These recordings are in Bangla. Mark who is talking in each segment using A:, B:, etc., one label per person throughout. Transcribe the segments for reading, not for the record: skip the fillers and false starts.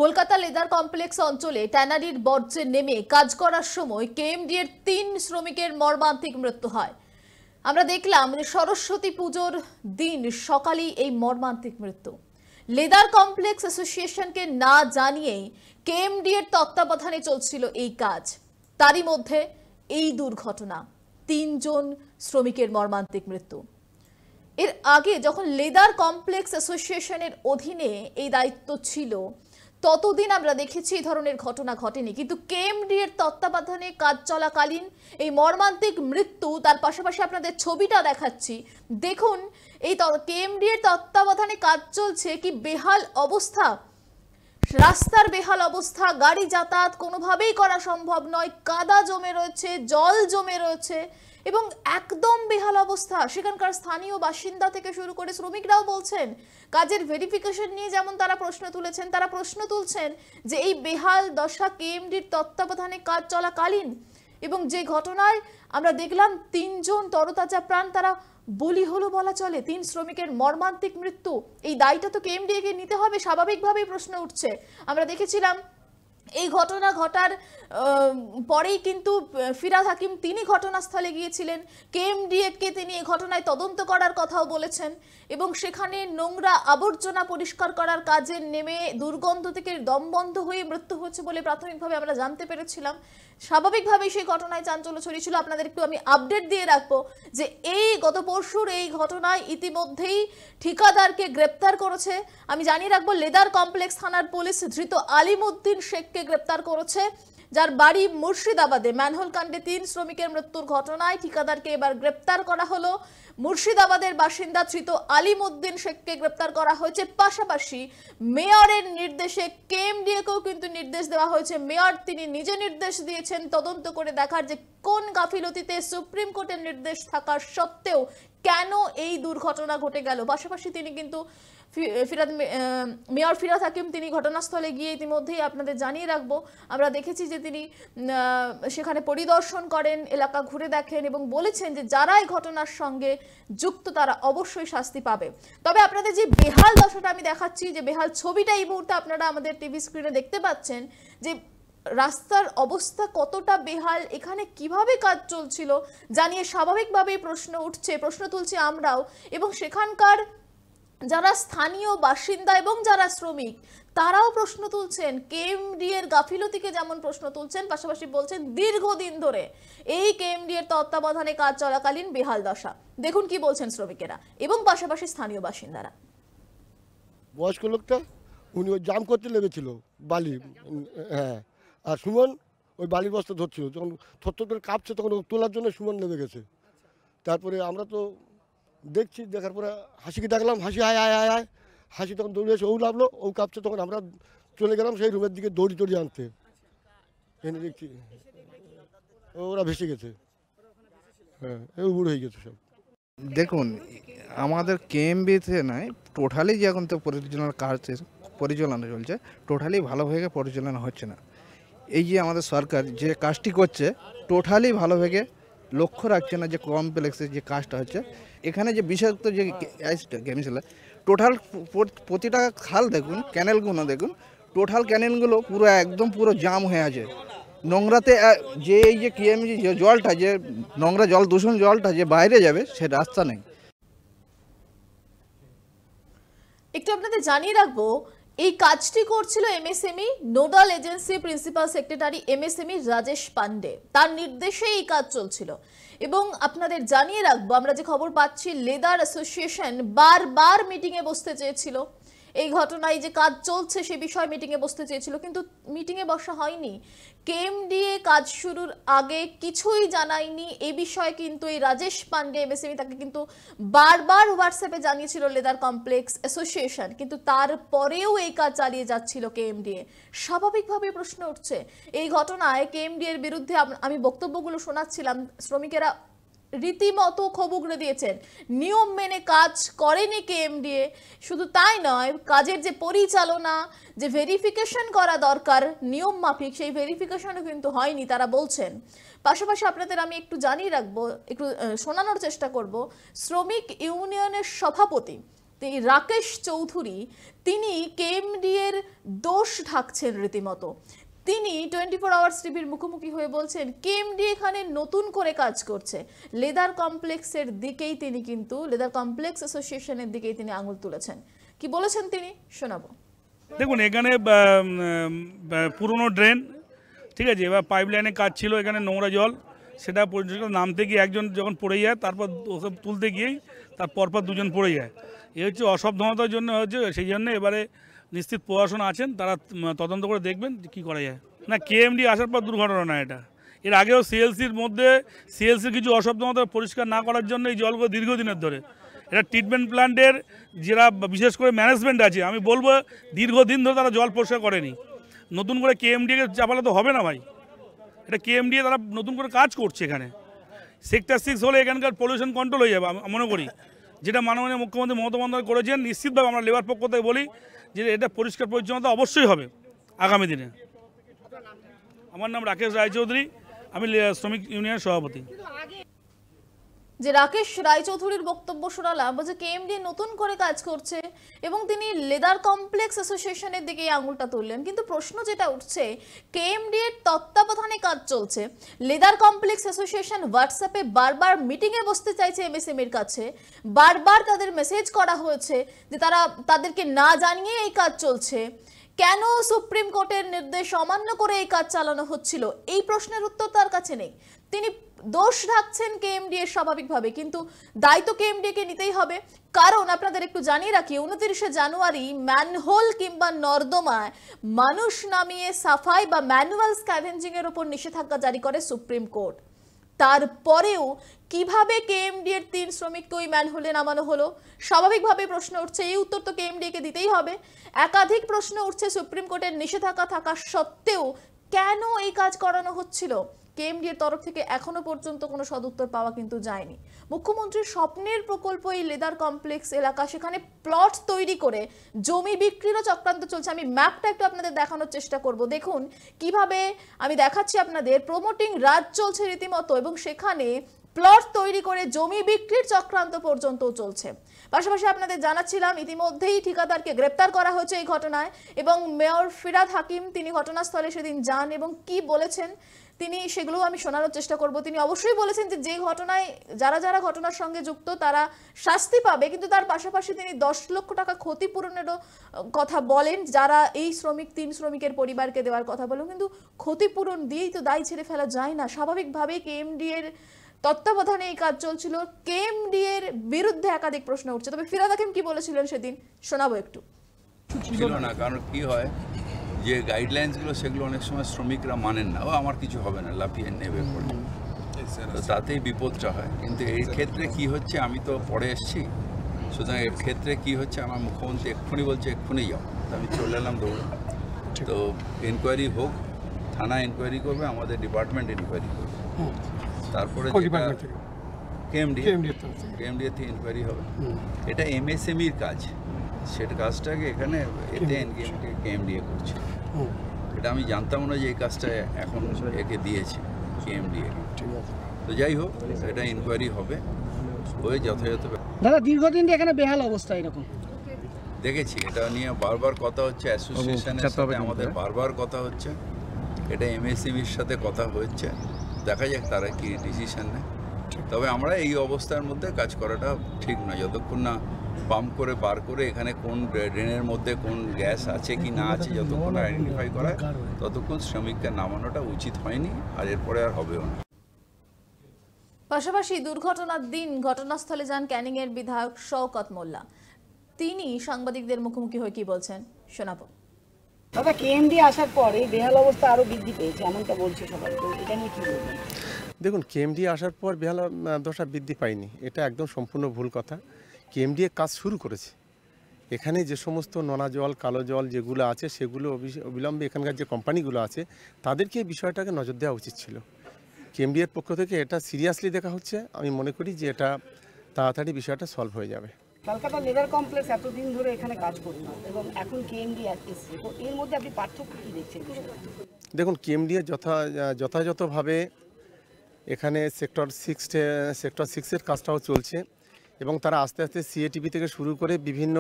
A: কলকাতা লেদার কমপ্লেক্স অঞ্চলে ট্যানারির বর্জ্যে নেমে কাজ করার সময় কেএমডি এর 3 শ্রমিকের মর্মান্তিক মৃত্যু হয়। আমরা দেখলাম যে সরস্বতী পুজোর দিন সকালেই এই মর্মান্তিক মৃত্যু। লেদার কমপ্লেক্স অ্যাসোসিয়েশনকে না জানিয়েই কেএমডি এর তত্ত্বাবধানে চলছিল এই কাজ। তারই মধ্যে এই দুর্ঘটনা, 3 জন শ্রমিকের মর্মান্তিক মৃত্যু। এর আগে যখন লেদার কমপ্লেক্স অ্যাসোসিয়েশনের অধীনে এই দায়িত্ব ছিল ততদিন আমরা দেখেছি এই ধরনের ঘটনা ঘটেনি, কিন্তু কেএমডি এর তত্ত্বাবধানে কাজ চলাকালীন এই মর্মান্তিক মৃত্যু। তার পাশাপাশি আপনাদের ছবিটা দেখাচ্ছি, দেখুন এই কেএমডি এর তত্ত্বাবধানে কাজ চলছে, কি বেহাল অবস্থা, রাস্তার বেহাল অবস্থা, গাড়ি যাতায়াত কোনোভাবেই করা সম্ভব নয়, কাদা জমে রয়েছে, জল জমে রয়েছে এবং একদম বেহাল অবস্থা। সেখানকার স্থানীয় বাসিন্দা থেকে শুরু করে শ্রমিকরাও বলছেন, কাজের ভেরিফিকেশন নিয়ে যেমন তারা প্রশ্ন তুলছেন যে এই বেহাল দশা কেএমডির তত্ত্বাবধানে কাজ চলাকালীন। এবং যে ঘটনায় আমরা দেখলাম 3 জন তরতাজা প্রাণ তারা বলি হলো বলা চলে, 3 শ্রমিকের মর্মান্তিক মৃত্যু। এই দায়টা তো কেএমডিএকে নিতে হবে, স্বাভাবিকভাবেই প্রশ্ন উঠছে। আমরা দেখেছিলাম এই ঘটনা ঘটার পরেই কিন্তু ফিরাদ হাকিম তিনি ঘটনাস্থলে গিয়েছিলেন, কেএমডিএকে তিনি এই ঘটনায় তদন্ত করার কথাও বলেছেন এবং সেখানে নোংরা আবর্জনা পরিষ্কার করার কাজে নেমে দুর্গন্ধ থেকে দম বন্ধ হয়ে মৃত্যু হয়েছে বলে প্রাথমিকভাবে আমরা জানতে পেরেছিলাম। স্বাভাবিকভাবেই সেই ঘটনায় চাঞ্চল্য ছড়িয়েছিল। আপনাদের একটু আমি আপডেট দিয়ে রাখবো যে এই গত পরশুর এই ঘটনায় ইতিমধ্যেই ঠিকাদারকে গ্রেপ্তার করেছে। আমি জানিয়ে রাখবো লেদার কমপ্লেক্স থানার পুলিশ ধৃত আলিমউদ্দিন শেখকে গ্রেপ্তার করেছে, যার বাড়ি মুর্শিদাবাদে। ম্যানহোল কাণ্ডে 3 শ্রমিকের মৃত্যুর ঘটনায় ঠিকাদারকে এবার গ্রেপ্তার করা হলো। মুর্শিদাবাদের বাসিন্দা ধৃত আলিমউদ্দিন শেখকে গ্রেপ্তার করা হয়েছে। পাশাপাশি মেয়রের নির্দেশে কেএমডিএকেও কিন্তু নির্দেশ দেওয়া হয়েছে। মেয়র তিনি নিজে নির্দেশ দিয়েছেন তদন্ত করে দেখার যে কোন গাফিলতিতে সুপ্রিম কোর্টের নির্দেশ থাকা সত্ত্বেও কেন এই দুর্ঘটনা ঘটে গেল। পাশাপাশি তিনি কিন্তু মেয়র ফিরাদ হাকিম তিনি ঘটনাস্থলে গিয়ে ইতিমধ্যেই আপনাদের জানিয়ে রাখবো আমরা দেখেছি যে তিনি সেখানে পরিদর্শন করেন, এলাকা ঘুরে দেখেন এবং বলেছেন যে যারা এই ঘটনার সঙ্গে যুক্ত তারা অবশ্যই শাস্তি পাবে। তবে আপনাদের যে বেহাল দশাটা আমি দেখাচ্ছি, যে বেহাল ছবিটা এই মুহূর্তে আপনারা আমাদের টিভি স্ক্রিনে দেখতে পাচ্ছেন, যে রাস্তার অবস্থা কতটা বেহাল, এখানে কিভাবে কাজ চলছিল জানিয়ে স্বাভাবিকভাবেই প্রশ্ন তুলছি আমরাও। এবং সেখানকার যারা স্থানীয় বাসিন্দা এবং যারা শ্রমিক তারাও প্রশ্ন তুলছেন, কেএমডি এর গাফিলতিকে যেমন প্রশ্ন তুলছেন, পাশাপাশি বলছেন দীর্ঘদিন ধরে এই কেএমডি এর তত্ত্বাবধানে কাজ চলাকালীন বেহাল দশা। দেখুন কি বলছেন শ্রমিকেরা এবং পাশাপাশি স্থানীয় বাসিন্দারা।
B: বয়স্ক লোকটা উনি ওই জাম করতে লেগেছিল বালি, হ্যাঁ, আর সুমন ওই বালির বস্তা ধরছিল, যখন থরথর করে কাঁপছে তখন তোলার জন্য সুমন নেমে গেছে। তারপরে আমরা তো দেখছি, দেখার পরে হাসিকে ডাকলাম, হাসি আয় আয় আয় আয়, হাসি তখন দৌড়ে এসে ও নামলো, ও কাঁপছে, তখন আমরা চলে গেলাম সেই রুমের দিকে দড়ি আনতে। এনে দেখছি ওরা ভেসে গেছে, হ্যাঁ, উড়ে হয়ে গেছে সব।
C: দেখুন, আমাদের কেএমবিতে নয়, টোটালি যে এখন তো পরিচালনা চলছে, টোটালি ভালোভাবে পরিচালনা হচ্ছে না। এই যে আমাদের সরকার যে কাজটি করছে টোটালি ভালোভাবে লক্ষ্য রাখছে না যে কমপ্লেক্সের যে কাজটা হচ্ছে। এখানে যে বিষাক্ত যে কেমিক্যাল, টোটাল প্রতিটা খাল দেখুন, ক্যানেলগুলো দেখুন, টোটাল ক্যানেলগুলো পুরো জাম হয়ে আছে নোংরাতে। যে এই যে কেএমজি যে জলটা, যে নোংরা জল, দূষণ জলটা যে বাইরে যাবে সে রাস্তা নেই।
A: একটু আপনাদের জানিয়ে রাখবো এই কাজটি করছিল MSME nodal agency principal secretary MSME Rajesh Pandey, তার নির্দেশে এই কাজ চলছিল। এবং আপনাদের জানিয়ে রাখবো আমরা যে খবর পাচ্ছি, লেদার অ্যাসোসিয়েশন বারবার মিটিংয়ে বসতে চেয়েছিল, এই ঘটনায় যে কাজ চলছে সে বিষয়ে মিটিংয়ে বসতে চেয়েছিল, কিন্তু মিটিংয়ে বসা হয়নি। কেএমডিএ কাজ শুরুর আগে কিছুই জানায়নি এই বিষয়ে কিন্তু এই রাজেশ পান্ডে এমএসএমই তাকে কিন্তু বারবার হোয়াটসঅ্যাপে জানিয়েছিল লেদার কমপ্লেক্স অ্যাসোসিয়েশন, কিন্তু তারপরেও এই কাজ চালিয়ে যাচ্ছিল কেএমডিএ। স্বাভাবিকভাবে প্রশ্ন উঠছে এই ঘটনায় কেএমডিএ এর বিরুদ্ধে। আমি বক্তব্যগুলো শোনাচ্ছিলাম, শ্রমিকেরা রীতিমতো ক্ষোভ উগড়ে দিয়েছেন, নিয়ম মেনে কাজ করেনি কেএমডিএ। শুধু তাই নয়, কাজের যে পরিচালনা, যে ভেরিফিকেশন করা দরকার নিয়ম মাফিক, সেই ভেরিফিকেশনও কিন্তু হয়নি তারা বলছেন। পাশাপাশি আপনাদের আমি একটু জানিয়ে রাখবো, একটু শোনানোর চেষ্টা করব, শ্রমিক ইউনিয়নের সভাপতি রাকেশ চৌধুরী তিনি কেএমডি এর দোষ ঢাকছেন রীতিমতো। তিনি 24 আওয়ার্স টিভির মুখোমুখি হয়ে বলছেন কেএমডি এখানে নতুন করে কাজ করছে। লেদার কমপ্লেক্সের দিকেই তিনি কিন্তু লেদার কমপ্লেক্স অ্যাসোসিয়েশনের দিকেই তিনি আঙুল তুলেছেন। কি বলেছেন তিনি শোনাবো।
D: দেখুন এখানে পুরনো ড্রেন, ঠিক আছে, এবার পাইপ লাইনে কাজ ছিল, এখানে নোংরা জল, সেটা পরিষ্কার নামতে গিয়ে একজন যখন পড়ে যায়, তারপর ওকে তুলতে গিয়েই তার পরপর দুজন পড়ে যায়। এ হচ্ছে অসাবধানতার জন্য হচ্ছে, সেই জন্য এবারে নিশ্চিত প্রশাসন আছেন, তারা তদন্ত করে দেখবেন কী করা যায়। না, কেএমডি আসার পর দুর্ঘটনা না এটা, এর আগেও সিএলসির মধ্যে সিএলসির কিছু অসাবধানতা পরিষ্কার না করার জন্য এই জলগুলো দীর্ঘদিনের ধরে, এটা ট্রিটমেন্ট প্ল্যান্টের যারা বিশেষ করে ম্যানেজমেন্ট আছে, আমি বলবো দীর্ঘদিন ধরে তারা জল পরিষ্কার করেনি। নতুন করে কেএমডিকে চাপালে তো হবে না ভাই, এটা কেএমডি তারা নতুন করে কাজ করছে এখানে। সেক্টর 6 হলে এখানকার পলিউশন কন্ট্রোল হয়ে যাবে আমি মনে করি, যেটা মাননীয় মুখ্যমন্ত্রী মমতা বন্দ্যোপাধ্যায় করেছেন। নিশ্চিতভাবে আমরা লেবার পক্ষ থেকে বলি যে এটা পরিষ্কার পরিচ্ছন্নতা অবশ্যই হবে আগামী দিনে। আমার নাম রাকেশ রায়চৌধুরী, আমি শ্রমিক ইউনিয়নের সভাপতি।
A: যে রাকেশ রায়চৌধুরীর বক্তব্য শোনালাম, বলছে কেএমডি নতুন করে কাজ করছে এবং তিনি লেদার কমপ্লেক্স অ্যাসোসিয়েশনের দিকে আঙুলটা তুললেন। কিন্তু প্রশ্ন যেটা উঠছে, কেএমডি এর তত্ত্বাবধানে কাজ চলছে, লেদার কমপ্লেক্স অ্যাসোসিয়েশন হোয়াটসঅ্যাপে বারবার মিটিংয়ে বসতে চাইছে এমএসএমএর কাছে, বারবার তাদের মেসেজ করা হয়েছে যে তাদেরকে না জানিয়ে এই কাজ চলছে, কেন সুপ্রিম কোর্টের নির্দেশ অমান্য করে এই কাজ চালানো হচ্ছিল, এই প্রশ্নের উত্তর তার কাছে নেই। তিনি দোষ ঢাকছেন কেএমডি এর স্বাভাবিকভাবে, কিন্তু দায়িত্ব কেএমডি কে নিতেই হবে। কারণ আপনাদের একটু জানিয়ে রাখি, 29শে জানুয়ারি ম্যানহোল কিংবা নর্দমায় মানুষ নামিয়ে সাফাই বা ম্যানুয়াল স্ক্যাভেঞ্জিং এর উপর নিষেধাজ্ঞা জারি করে সুপ্রিম কোর্ট। তারপরেও কিভাবে কেএমডি এর 3 শ্রমিককে ওই ম্যানহোলে নামানো হলো? স্বাভাবিকভাবে প্রশ্ন উঠছে, এই উত্তর তো কেএমডি কে দিতেই হবে। একাধিক প্রশ্ন উঠছে, সুপ্রিম কোর্টের নিষেধাজ্ঞা থাকা সত্ত্বেও কেন এই কাজ করানো হচ্ছিল? কেএমডি এর তরফ থেকে এখনো পর্যন্ত কোনো সদুত্তর পাওয়া কিন্তু যায়নি। মুখ্যমন্ত্রীর স্বপ্নের প্রকল্প এই লেদার কমপ্লেক্স এলাকা, সেখানে প্লট তৈরি করে জমি বিক্রিরও চক্রান্ত চলছে। আমি ম্যাপটা একটু আপনাদের দেখানোর চেষ্টা করব। দেখুন কিভাবে আমি দেখাচ্ছি আপনাদের, প্রমোটিং রাজ চলছে রীতিমতো এবং সেখানে প্লট তৈরি করে জমি বিক্রির চক্রান্ত পর্যন্ত চলছে। পাশাপাশি আপনাদের জানাচ্ছিলাম ইতিমধ্যেই ঠিকাদারকে গ্রেপ্তার করা হয়েছে এই ঘটনায় এবং মেয়র ফিরাদ হাকিম তিনি ঘটনাস্থলে সেদিন যান এবং কি বলেছেন তিনি সেগুলো আমি শোনানোর চেষ্টা করব। তিনি অবশ্যই বলেছেন যে ঘটনায় যারা যারা ঘটনার সঙ্গে যুক্ত তারা শাস্তি পাবে, কিন্তু তার পাশাপাশি তিনি 10 লক্ষ টাকা ক্ষতিপূরণেরও কথা বলেন, যারা এই 3 শ্রমিকের পরিবারকে দেওয়ার কথা বলেন। কিন্তু ক্ষতিপূরণ দিয়েই তো দায় ছেড়ে ফেলা যায় না। স্বাভাবিকভাবেই কেএমডি এর তত্ত্বাবধানে এই কাজ চলছিল, কেএমডি এর বিরুদ্ধে একাধিক প্রশ্ন উঠছে। তবে ফিরাদ হাকিম কি বলেছিলেন সেদিন শোনাবো একটু।
E: ছিল না, কারণ কি হয় যে গাইডলাইন্সগুলো সেগুলো অনেক সময় শ্রমিকরা মানেন না, ও আমার কিছু হবে না, লাফিয়ে নেবে পড়ে, তো তাতেই বিপদটা হয়। কিন্তু এই ক্ষেত্রে কি হচ্ছে, আমি তো পরে এসেছি, সুতরাং এর ক্ষেত্রে কি হচ্ছে, আমার মুখ্যমন্ত্রী এক্ষুনি বলছে এক্ষুনি যাও, তো আমি চলে এলাম দৌড়ে। তো এনকোয়ারি হোক, থানা এনকোয়ারি করবে, আমাদের ডিপার্টমেন্ট এনকোয়ারি করবে, তারপরে কেএমডি থেকে এনকোয়ারি হবে। এটা এমএসএমইর কাজ, সেটা কাজটাকে এখানে এতে কেএমডি করছে। এটা আমি জানতাম না যে এই কাজটা এখন একে দিয়েছে কেএমডি। তো যাই হোক, এটা ইনকোয়ারি হবে, হয়ে যথাযথ।
F: দাদা দীর্ঘদিন এখানে বেহাল অবস্থা এরকম
E: দেখেছি, এটা নিয়ে বারবার কথা হচ্ছে, অ্যাসোসিয়েশনের সাথে আমাদের বারবার কথা হচ্ছে, এটা এমএসএমইর সাথে কথা হচ্ছে, দেখা যাক তারা কি ডিসিশন নেয়। তবে আমরা এই অবস্থার মধ্যে কাজ করাটা ঠিক নয়, যতক্ষণ না পাম্প করে বার করে এখানে কোন ড্রেনের মধ্যে কোন গ্যাস আছে কি না আছে যতক্ষণ আইডেন্টিফাই করা ততক্ষণ শ্রমিককে নামানোটা উচিত হয়নি, আর এরপরে আর হবেও না।
A: পাশাপাশি দুর্ঘটনার দিন ঘটনাস্থলে যান ক্যানিং এর বিধায়ক শওকত মোল্লা। তিনি সাংবাদিকদের মুখোমুখি হয়ে কি বলছেন শোনাবো।
F: দাদা কেএমডি আসার পরে বেহাল অবস্থা আরো বৃদ্ধি পেয়েছে এমনটা বলছে সবাই, তো এটা নিয়ে কি বলবেন?
G: দেখুন, কেএমডি আসার পর বেহাল দশা বৃদ্ধি পায়নি, এটা একদম সম্পূর্ণ ভুল কথা। কেএমডি কাজ শুরু করেছে, এখানে যে সমস্ত নোনা জল কালো জল যেগুলো আছে সেগুলো অবিলম্বে এখানকার যে কোম্পানিগুলো আছে তাদেরকে এই বিষয়টাকে নজর দেওয়া উচিত ছিল। কেএমডি এর পক্ষ থেকে এটা সিরিয়াসলি দেখা হচ্ছে, আমি মনে করি যে এটা তাড়াতাড়ি বিষয়টা সলভ হয়ে যাবে।
F: কলকাতা লেদার কমপ্লেক্স এতদিন ধরে এখানে কাজ করছে এবং এখন কেএমডি এসেছে, তো এর মধ্যে আপনি পার্থক্য কী দেখছেন?
G: দেখুন, কেএমডি যথাযথভাবে এখানে সেক্টর 6-এর কাজটাও চলছে এবং তারা আস্তে আস্তে সিএটিভি থেকে শুরু করে বিভিন্ন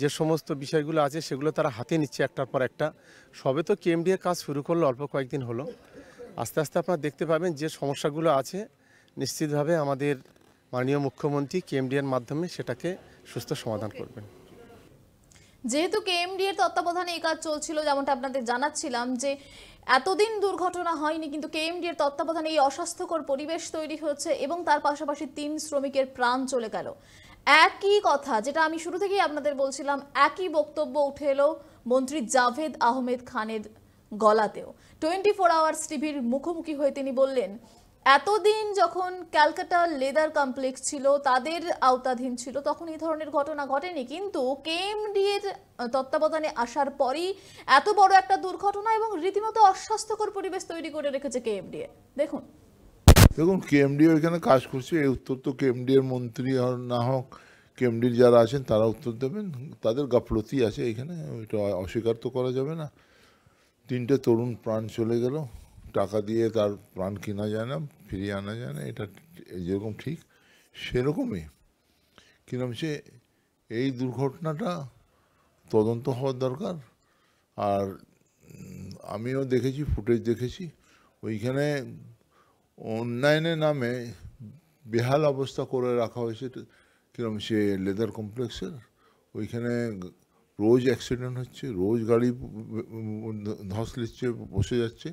G: যে সমস্ত বিষয়গুলো আছে সেগুলো তারা হাতে নিচ্ছে একটার পর একটা। সবে তো কেএমডিএ কাজ শুরু করলো, অল্প কয়েকদিন হলো। আস্তে আস্তে আপনারা দেখতে পাবেন যে সমস্যাগুলো আছে নিশ্চিতভাবে আমাদের মাননীয় মুখ্যমন্ত্রী কেএমডিএর মাধ্যমে সেটাকে সুস্থ সমাধান করবেন।
A: যেহেতু কেএমডি এর তত্ত্বাবধানে এই কাজ চলছিল, যেমনটা আপনাদের জানাচ্ছিলাম যে এতদিন দুর্ঘটনা হয়নি, কিন্তু কেএমডি এর তত্ত্বাবধানে এই অস্বাস্থ্যকর পরিবেশ তৈরি হচ্ছে এবং তার পাশাপাশি 3 শ্রমিকের প্রাণ চলে গেল। একই কথা যেটা আমি শুরু থেকেই আপনাদের বলছিলাম, একই বক্তব্য উঠে এলো মন্ত্রী জাভেদ আহমেদ খানের গলাতেও। 24 আওয়ার্স টিভির মুখোমুখি হয়ে তিনি বললেন, এতদিন যখন ক্যালকাটা লেদার কমপ্লেক্স ছিল, তাদের আওতাধীন ছিল, তখন এই ধরনের ঘটনা ঘটেনি, কিন্তু কেএমডি এর তত্ত্বাবধানে আসার পরই এত বড় একটা দুর্ঘটনা এবং রীতিমতো অস্বাস্থ্যকর পরিবেশ তৈরি করে রেখেছে কেএমডি। দেখুন
H: কেএমডি এখানে কাজ করছে, এই উত্তর তো কেএমডি এর মন্ত্রী না হোক কেএমডির যারা আছেন তারা উত্তর দেবেন। তাদের গাফলতি আছে এখানে, এটা অস্বীকার তো করা যাবে না। 3টে তরুণ প্রাণ চলে গেল, টাকা দিয়ে তার প্রাণ কেনা যায় না, ফিরিয়ে আনা যায় না, এটা যেরকম ঠিক সেরকমই। কিন্তু সে এই দুর্ঘটনাটা তদন্ত হওয়ার দরকার। আর আমিও দেখেছি, ফুটেজ দেখেছি, ওইখানে উন্নয়নের নামে বেহাল অবস্থা করে রাখা হয়েছে। কিরম সে লেদার কমপ্লেক্সের ওইখানে রোজ অ্যাক্সিডেন্ট হচ্ছে, রোজ গাড়ি ধস লিচ্ছে, বসে যাচ্ছে।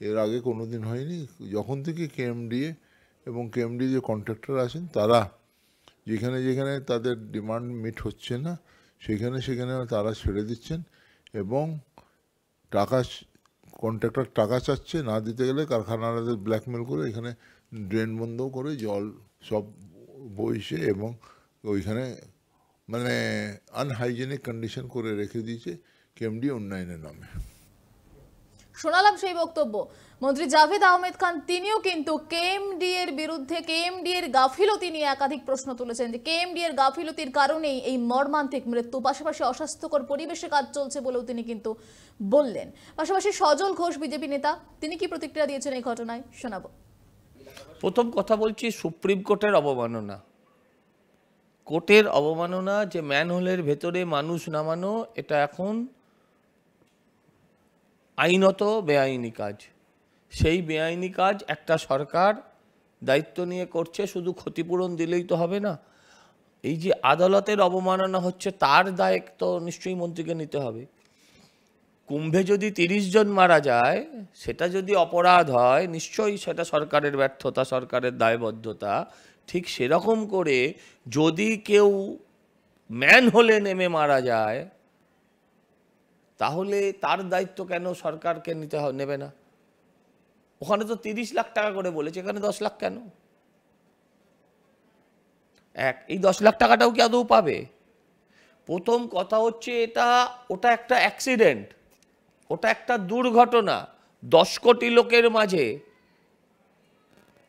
H: এর আগে কোনো দিন হয়নি। যখন থেকে কেএমডিএ এবং কেএমডি যে কন্ট্রাক্টর আছেন তারা যেখানে যেখানে তাদের ডিমান্ড মিট হচ্ছে না সেখানে সেখানে তারা ছেড়ে দিচ্ছেন এবং কন্ট্রাক্টর টাকা চাচ্ছে, না দিতে গেলে কারখানাদের ব্ল্যাকমেল করে এখানে ড্রেন বন্ধ করে জল সব বইছে এবং ওইখানে মানে আনহাইজেনিক কন্ডিশন করে রেখে দিয়েছে কেএমডি উন্নয়নের নামে।
A: শোনালাম সেই বক্তব্য। মন্ত্রী জাভেদ আহমেদ খান তিনিও কিন্তু কেএমডি এর বিরুদ্ধে, কেএমডি এর গাফিলতি নিয়ে একাধিক প্রশ্ন তুলেছেন যে কেএমডি এর গাফিলতির কারণেই এই মর্মান্তিক মৃত্যু, পাশাপাশি অস্বাস্থ্যকর পরিবেশে কাজ চলছে বলেও তিনি কিন্তু বললেন। পাশাপাশি সজল ঘোষ বিজেপি নেতা, তিনি কি প্রতিক্রিয়া দিয়েছেন এই ঘটনায় শোনাবো।
I: প্রথম কথা বলছি, সুপ্রিম কোর্টের অবমাননা, কোর্টের অবমাননা যে ম্যানহোলের ভেতরে মানুষ নামানো, এটা এখন আইনত বেআইনি কাজ। সেই বেআইনি কাজ একটা সরকার দায়িত্ব নিয়ে করছে, শুধু ক্ষতিপূরণ দিলেই তো হবে না। এই যে আদালতের অবমাননা হচ্ছে, তার দায়িত্ব নিশ্চয়ই মন্ত্রীকে নিতে হবে। কুম্ভে যদি 30 জন মারা যায়, সেটা যদি অপরাধ হয়, নিশ্চয়ই সেটা সরকারের ব্যর্থতা, সরকারের দায়বদ্ধতা। ঠিক সেরকম করে যদি কেউ ম্যানহোলে নেমে মারা যায়, তাহলে তার দায়িত্ব কেন সরকারকে নেবে না? ওখানে তো 30 লাখ টাকা করে বলেছে, এখানে 10 লাখ কেন? এই 10 লাখ টাকাটাও কি আদৌ পাবে? প্রথম কথা হচ্ছে, ওটা একটা অ্যাক্সিডেন্ট, ওটা একটা দুর্ঘটনা 10 কোটি লোকের মাঝে।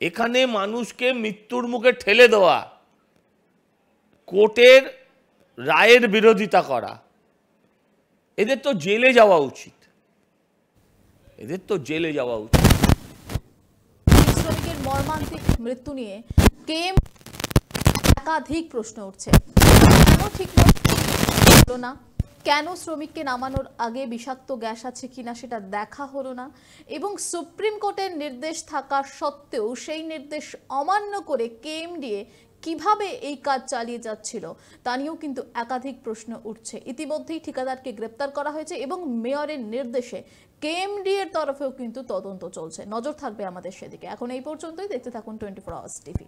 I: এখানে মানুষকে মৃত্যুর মুখে ঠেলে দেওয়া, কোর্টের রায়ের বিরোধিতা করা, এদের তো জেলে যাওয়া উচিত, এদের তো জেলে যাওয়া উচিত।
A: শ্রমিকের মর্মান্তিক মৃত্যু নিয়ে একাধিক প্রশ্ন উঠছে। কেন ঠিক হলো না? কেন শ্রমিককে নামানোর আগে বিষাক্ত গ্যাস আছে কিনা সেটা দেখা হলো না? এবং সুপ্রিম কোর্টের নির্দেশ থাকা সত্ত্বেও সেই নির্দেশ অমান্য করে কেএমডিএ কিভাবে এই কাজ চালিয়ে যাচ্ছিল তা নিয়েও কিন্তু একাধিক প্রশ্ন উঠছে। ইতিমধ্যেই ঠিকাদারকে গ্রেপ্তার করা হয়েছে এবং মেয়রের নির্দেশে কেএমডি এর তরফেও কিন্তু তদন্ত চলছে। নজর থাকবে আমাদের সেদিকে। এখন এই পর্যন্তই, দেখতে থাকুন 24 আওয়ার্স টিভি।